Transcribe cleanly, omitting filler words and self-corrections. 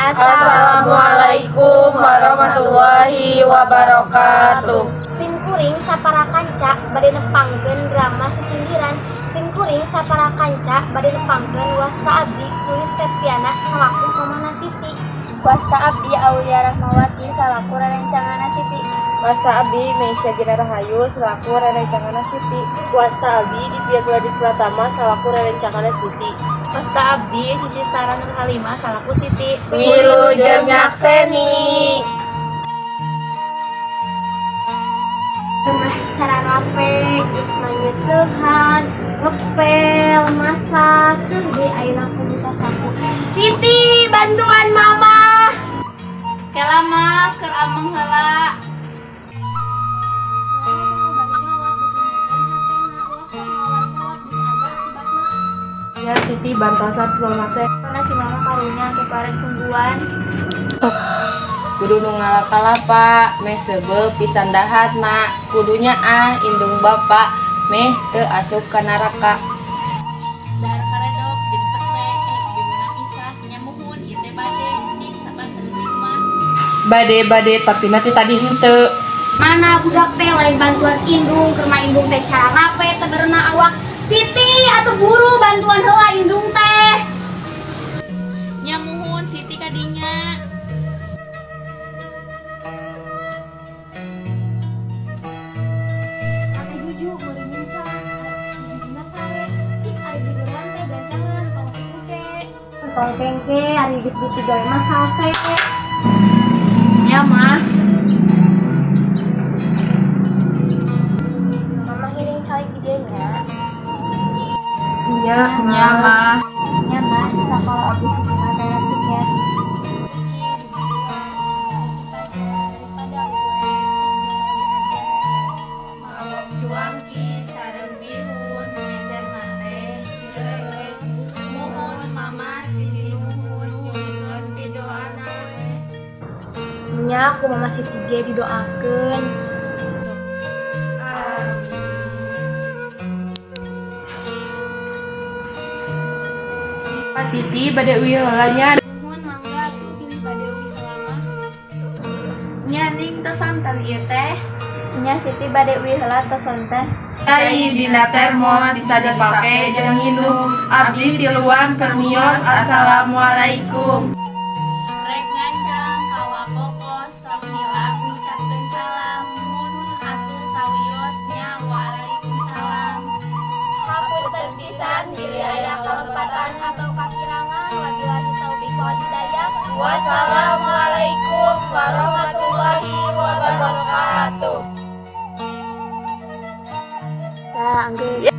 Assalamualaikum warahmatullahi wabarakatuh. Simkuring sapara kanca bade nepangkeun drama sesindiran. Simkuring sapara kanca bade nepangkeun Wasta Abdi Sulis Septiana salaku Mamana Siti. Wasta Abdi Aulia Rahmawati salaku Rerencangana Siti. Wasta Abdi Meisya Gina Rahayu salaku Rerencangana Siti. Wasta Abdi Divya Gladys Pratama salaku Rerencangana Siti. Wasta Abdi Siti Sara Nur Halimah salaku Siti. Wilujeng nyakseni. Cara rape ismanya sehat ngepel masak gede ayeuna kudu sasapu. Siti bantuan mama. Kelama keur ameng heula. Ya Siti bantosan mama teh. Mana si mama karunya kepareun tungguan. Kudu nu ngalap-kalapa meh sebeu pisan dahatna kudunya indung bapak meh teu asup ka neraka. Dahar karedok jeung pete bimuna pisah nyamuhun ieu teh bade cik sabar seutik mah. Bade tapi nanti tadi henteu. Mana budak teh lain bantuan indung keur mah indung teh cara rape tegerna awak. Siti atuh buru bantuan heula indung teh. Nyamuhun Siti kadinya. Ate juju meuli muncak. Di dina sare cik ari di geurang teh gancangan tong kengke. Tong kengke ari geus ditigawe mah salse. Ya mah. Mama hiring calik videonya. Nya mah. Ya mah di sakola abdi Siti mah bayar tiket. Cing diburuan cing harus pelajar daripada liburan sik diajar. Mabok cuangki sareng bihun meserna teh cilelet. Mohon mama Siti nuhun nyuhunkeun pidoana we. Nya aku mama Siti ge didoakeun. Pak Siti bade uwi heulanya. Nuhun mangga tuh pilih badewi heula mah. Nyaning tos santen ieu teh. Nya Siti bade uwi heula toson teh. Cai dina termos bisa dipake jeung nginum. Abdi tiluan permios. Assalamualaikum. Rek ngancang kawa pokos tong hilap ngucapkeun salam mun atuh sawiosnya waalaikumsalam. Hapunten pisan bila aya kalepatan atau kakirangan wabillahi taufik wal hidayah. Wassalamualaikum warahmatullahi wabarakatuh. Angge.